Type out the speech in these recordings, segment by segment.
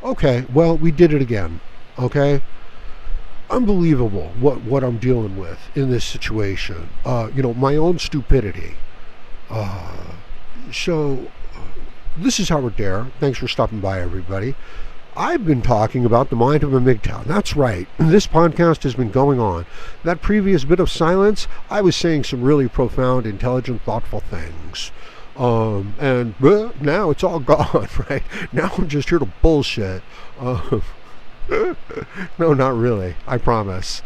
Okay, well, we did it again. Okay? Unbelievable what I'm dealing with in this situation. My own stupidity. Uh, so, this is Howard Dare. Thanks for stopping by, everybody. I've been talking about the mind of a MGTOW. That's right. This podcast has been going on. That previous bit of silence, I was saying some really profound, intelligent, thoughtful things. And now it's all gone, right? Now I'm just here to bullshit. No, not really. I promise.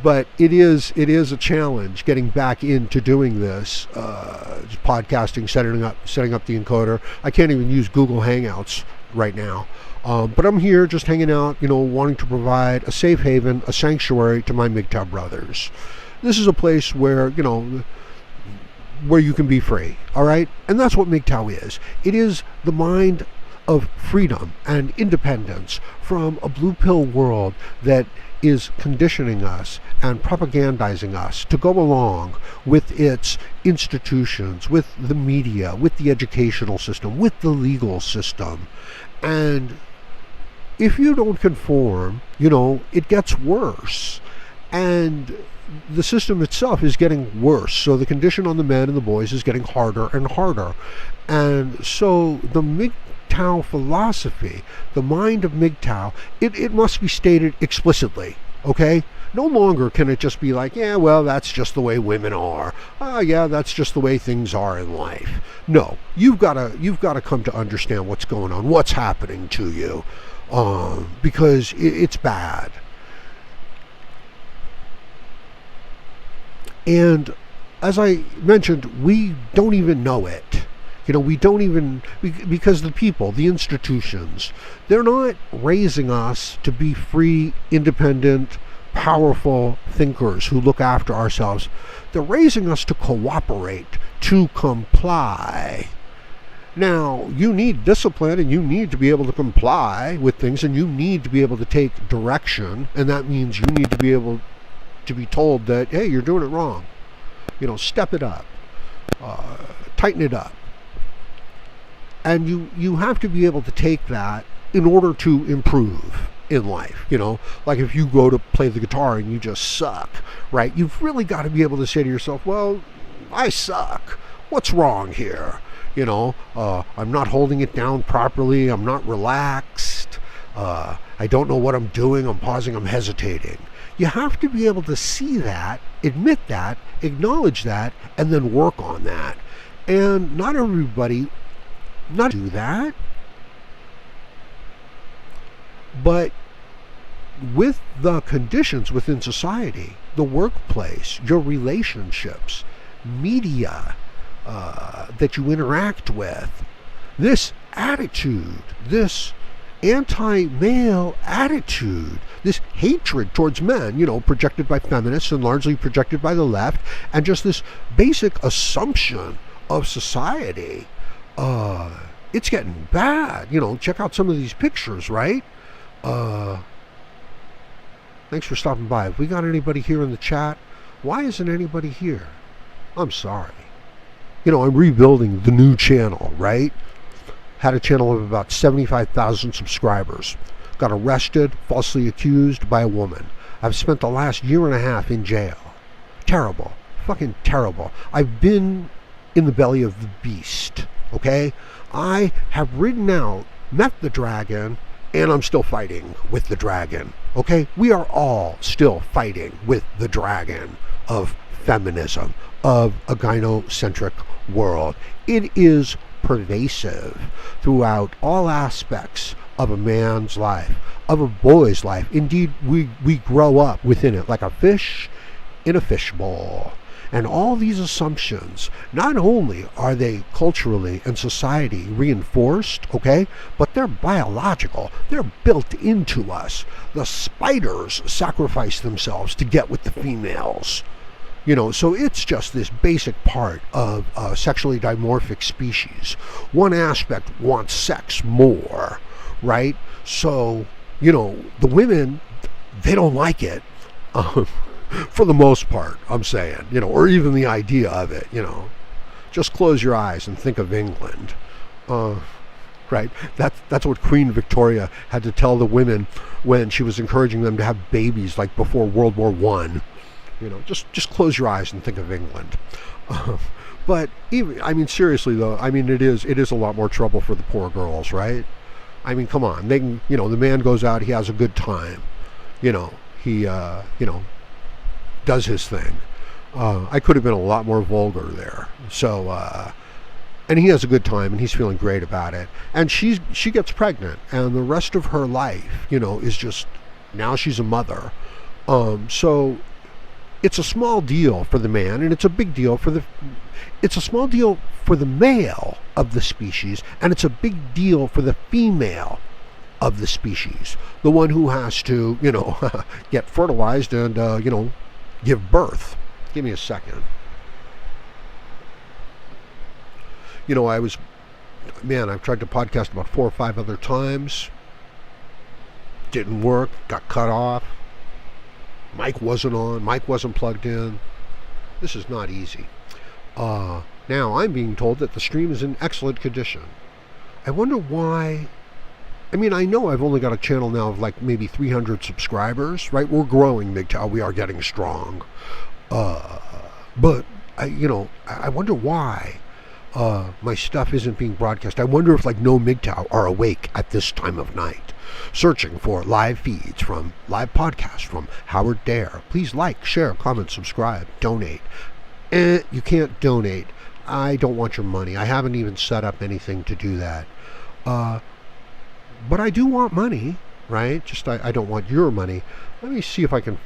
But it is a challenge getting back into doing this, podcasting, setting up the encoder. I can't even use Google Hangouts right now. But I'm here just hanging out, wanting to provide a safe haven, a sanctuary to my MGTOW brothers. This is a place where, where you can be free, all right? And that's what MGTOW is. It is the mind of freedom and independence from a blue pill world that is conditioning us and propagandizing us to go along with its institutions, with the media, with the educational system, with the legal system. And if you don't conform, it gets worse. And the system itself is getting worse. So the condition on the men and the boys is getting harder and harder. And so the MGTOW philosophy, the mind of MGTOW, it must be stated explicitly, okay? No longer can it just be like, yeah, well, that's just the way women are. Yeah, that's just the way things are in life. No, you've got to come to understand what's going on, what's happening to you, because it's bad. And as I mentioned, we don't even know it. We don't even, because the people, the institutions, they're not raising us to be free, independent, powerful thinkers who look after ourselves. They're raising us to cooperate, to comply. Now, you need discipline and you need to be able to comply with things, and you need to be able to take direction, and that means you need to be able to be told that, hey, you're doing it wrong. Step it up, tighten it up. And you have to be able to take that in order to improve in life. Like if you go to play the guitar and you just suck, right? You've really got to be able to say to yourself, well, I suck. What's wrong here? I'm not holding it down properly. I'm not relaxed. I don't know what I'm doing. I'm pausing. I'm hesitating. You have to be able to see that, admit that, acknowledge that, and then work on that. And not everybody do that. But with the conditions within society, the workplace, your relationships, media that you interact with, this attitude, this anti-male attitude, this hatred towards men, projected by feminists and largely projected by the left, and just this basic assumption of society, it's getting bad. Check out some of these pictures, right? Thanks for stopping by. Have we got anybody here in the chat? Why isn't anybody here? I'm sorry. I'm rebuilding the new channel, right? Had a channel of about 75,000 subscribers. Got arrested, falsely accused by a woman. I've spent the last year and a half in jail. Terrible. Fucking terrible. I've been in the belly of the beast, okay? I have ridden out, met the dragon, and I'm still fighting with the dragon, okay? We are all still fighting with the dragon of feminism, of a gynocentric world. It is pervasive throughout all aspects of a man's life, of a boy's life. Indeed, we grow up within it like a fish in a fishbowl. And all these assumptions, not only are they culturally and society reinforced, okay, but they're biological. They're built into us. The spiders sacrifice themselves to get with the females. So it's just this basic part of a sexually dimorphic species. One aspect wants sex more, right? So, the women, they don't like it. For the most part, I'm saying, or even the idea of it, just close your eyes and think of England. right? That's what Queen Victoria had to tell the women when she was encouraging them to have babies, like before World War One. Just close your eyes and think of England. But even, I mean, seriously though, I mean, it is a lot more trouble for the poor girls, right? I mean, come on, they can, the man goes out, he has a good time, he does his thing. I could have been a lot more vulgar there. So, and he has a good time, and he's feeling great about it. And she gets pregnant, and the rest of her life, is just, now she's a mother. So it's a small deal for the man, and it's a big deal it's a small deal for the male of the species, and it's a big deal for the female of the species, the one who has to, get fertilized and, give birth. Give me a second. I've tried to podcast about 4 or 5 other times. Didn't work, got cut off. Mic wasn't on, mic wasn't plugged in. This is not easy. Now I'm being told that the stream is in excellent condition. I wonder why. I mean, I know I've only got a channel now of like maybe 300 subscribers, right? We're growing, MGTOW. We are getting strong. But I wonder why my stuff isn't being broadcast. I wonder if like no MGTOW are awake at this time of night, searching for live feeds from live podcasts from Howard Dare. Please like, share, comment, subscribe, donate. You can't donate. I don't want your money. I haven't even set up anything to do that. But I do want money, right? Just I don't want your money. Let me see if I can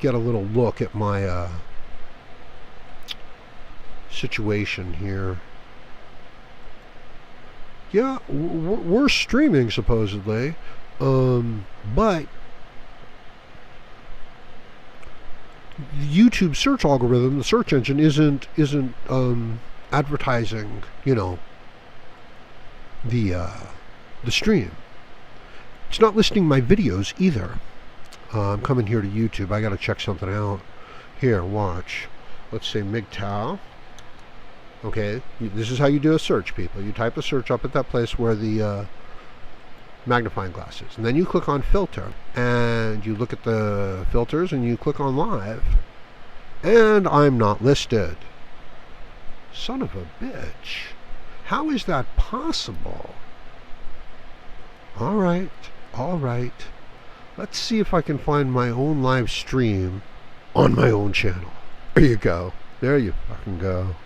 get a little look at my situation here. Yeah, we're streaming supposedly, but the YouTube search algorithm, the search engine, isn't advertising, the stream. It's not listing my videos either. I'm coming here to YouTube. I got to check something out. Here, watch. Let's say MGTOW. Okay, this is how you do a search, people. You type a search up at that place where the magnifying glass is, and then you click on filter, and you look at the filters, and you click on live, and I'm not listed. Son of a bitch. How is that possible? All right. Let's see if I can find my own live stream on my own channel. There you go. There you fucking go.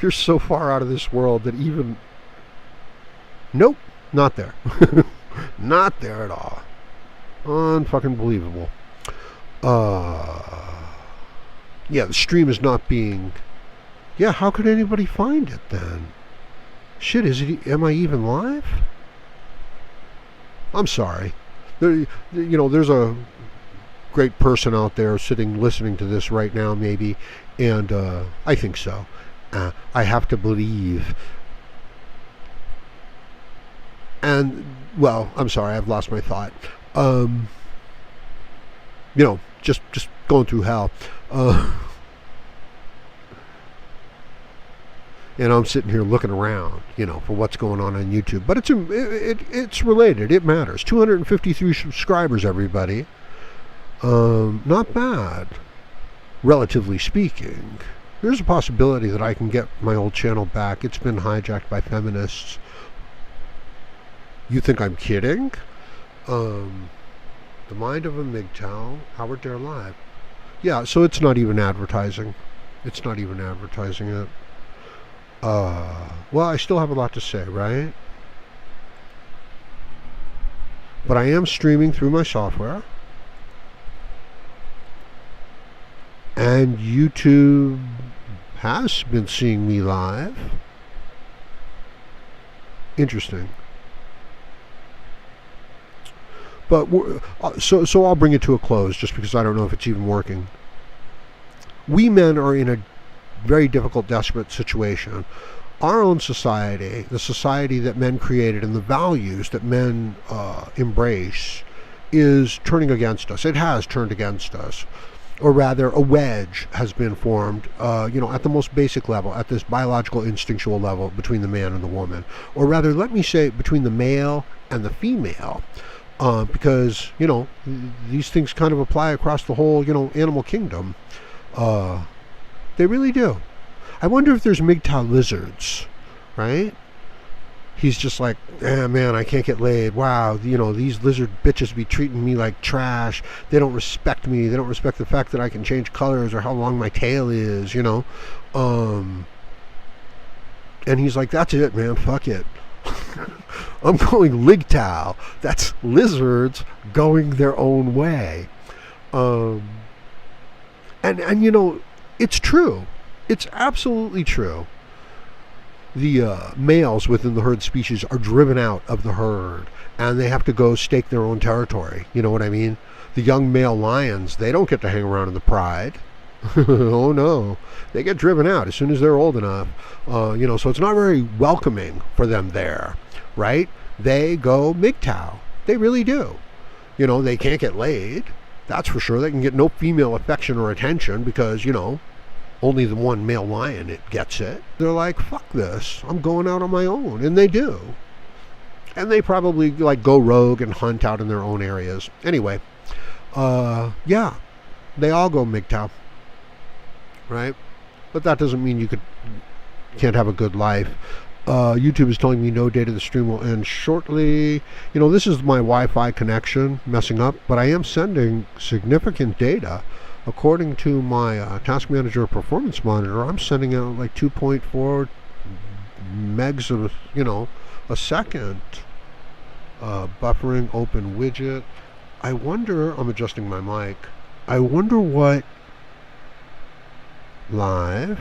You're so far out of this world that even... Nope, not there. Not there at all. Unfucking believable. Yeah, the stream is not being... Yeah, how could anybody find it then? Shit, am I even live? I'm sorry. There's a great person out there sitting listening to this right now, maybe, and I think so. I have to believe. And, well, I'm sorry, I've lost my thought. Just going through hell. And I'm sitting here looking around, for what's going on YouTube. But it's related. It matters. 253 subscribers, everybody. Not bad, relatively speaking. There's a possibility that I can get my old channel back. It's been hijacked by feminists. You think I'm kidding? The Mind of a MGTOW, Howard Dare Live. Yeah, so it's not even advertising. It's not even advertising it. Well, I still have a lot to say, right? But I am streaming through my software. And YouTube has been seeing me live. Interesting. But so I'll bring it to a close, just because I don't know if it's even working. We men are in a very difficult, desperate situation. Our own society, the society that men created and the values that men embrace, is turning against us. It has turned against us. or rather a wedge has been formed, at the most basic level, at this biological instinctual level between the man and the woman, or rather, let me say between the male and the female, because, these things kind of apply across the whole, animal kingdom. They really do. I wonder if there's MGTOW lizards, right? He's just like, man, I can't get laid. Wow, these lizard bitches be treating me like trash. They don't respect me. They don't respect the fact that I can change colors or how long my tail is, And he's like, that's it, man. Fuck it. I'm going MGTOW. That's lizards going their own way. And it's true. It's absolutely true. The males within the herd species are driven out of the herd, and they have to go stake their own territory. You know what I mean? The young male lions, they don't get to hang around in the pride. Oh no, they get driven out as soon as they're old enough. So it's not very welcoming for them there, right? They go MGTOW. They really do. They can't get laid. That's for sure. They can get no female affection or attention because, only the one male lion it gets it. They're like, fuck this, I'm going out on my own. And they do. And they probably go rogue and hunt out in their own areas. Anyway, they all go MGTOW, right? But that doesn't mean you can't have a good life. YouTube is telling me no data. The stream will end shortly. This is my Wi-Fi connection messing up, but I am sending significant data. According to my Task Manager Performance Monitor, I'm sending out 2.4 megs a second. Buffering, open widget. I wonder, I'm adjusting my mic. I wonder what live,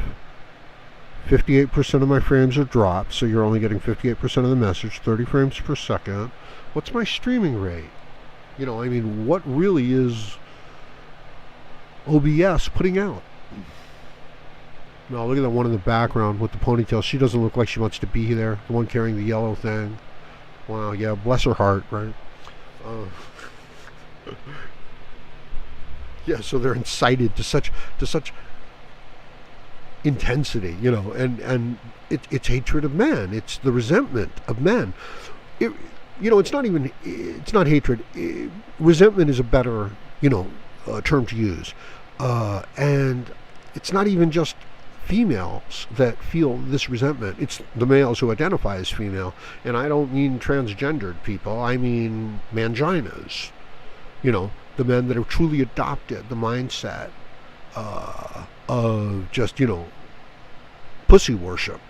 58% of my frames are dropped, so you're only getting 58% of the message, 30 frames per second. What's my streaming rate? What really is OBS putting out? Now look at that one in the background with the ponytail. She doesn't look like she wants to be there. The one carrying the yellow thing. Wow, yeah, bless her heart, right? Yeah, so they're incited to such intensity, and it's hatred of men. It's the resentment of men. It's not hatred. Resentment is a better, term to use. And it's not even just females that feel this resentment. It's the males who identify as female. And I don't mean transgendered people. I mean manginas. The men that have truly adopted the mindset of just, pussy worship.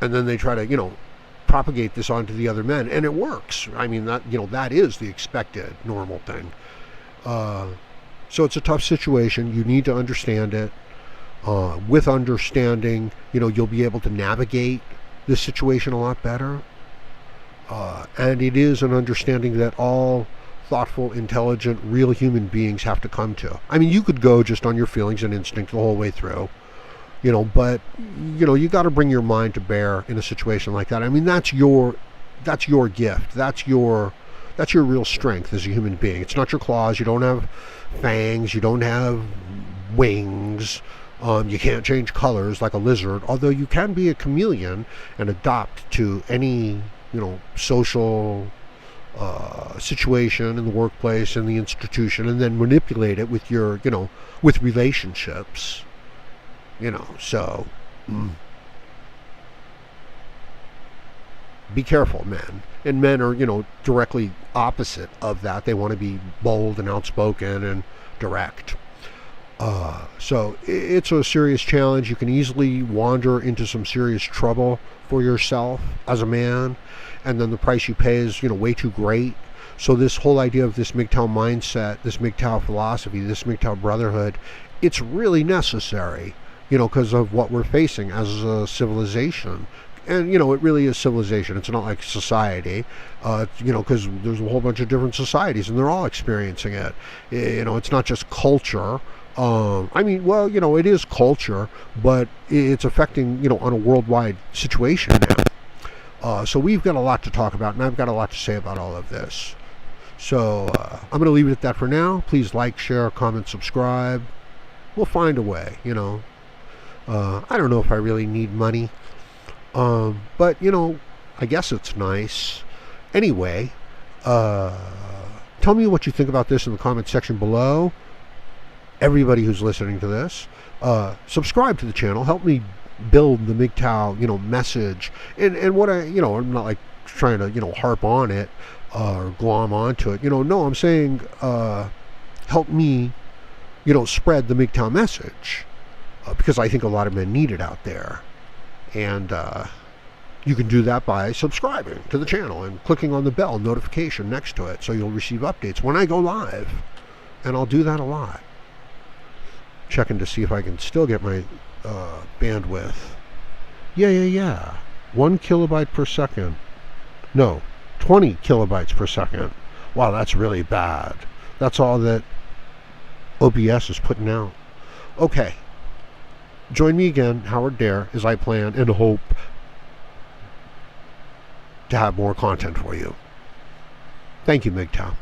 And then they try to, propagate this onto the other men. And it works. I mean, that is the expected normal thing. So it's a tough situation. You need to understand it. With understanding, you'll be able to navigate this situation a lot better. And it is an understanding that all thoughtful, intelligent, real human beings have to come to. I mean, you could go just on your feelings and instinct the whole way through, but, you got to bring your mind to bear in a situation like that. I mean, that's your gift. That's your real strength as a human being. It's not your claws. You don't have fangs. You don't have wings. You can't change colors like a lizard, although you can be a chameleon and adopt to any, social situation in the workplace, in the institution, and then manipulate it with your, with relationships, so be careful, men. And men are, directly opposite of that. They want to be bold and outspoken and direct. So it's a serious challenge. You can easily wander into some serious trouble for yourself as a man, and then the price you pay is, way too great. So this whole idea of this MGTOW mindset, this MGTOW philosophy, this MGTOW brotherhood, it's really necessary, because of what we're facing as a civilization. And, it really is civilization. It's not like society, because there's a whole bunch of different societies and they're all experiencing it. It's not just culture. It is culture, but it's affecting, on a worldwide situation now. So we've got a lot to talk about, and I've got a lot to say about all of this. So I'm going to leave it at that for now. Please like, share, comment, subscribe. We'll find a way, you know. I don't know if I really need money. But, you know, I guess it's nice. Anyway, tell me what you think about this in the comment section below. Everybody who's listening to this, subscribe to the channel. Help me build the MGTOW, you know, message. And what I, you know, I'm not like trying to, you know, harp on it or glom onto it. You know, no, I'm saying help me, you know, spread the MGTOW message because I think a lot of men need it out there. And you can do that by subscribing to the channel and clicking on the bell notification next to it so you'll receive updates when I go live. And I'll do that a lot. Checking to see if I can still get my bandwidth. Yeah. 1 kilobyte per second. No, 20 kilobytes per second. Wow, that's really bad. That's all that OBS is putting out. Okay. Join me again, Howard Dare, as I plan and hope to have more content for you. Thank you, MGTOW.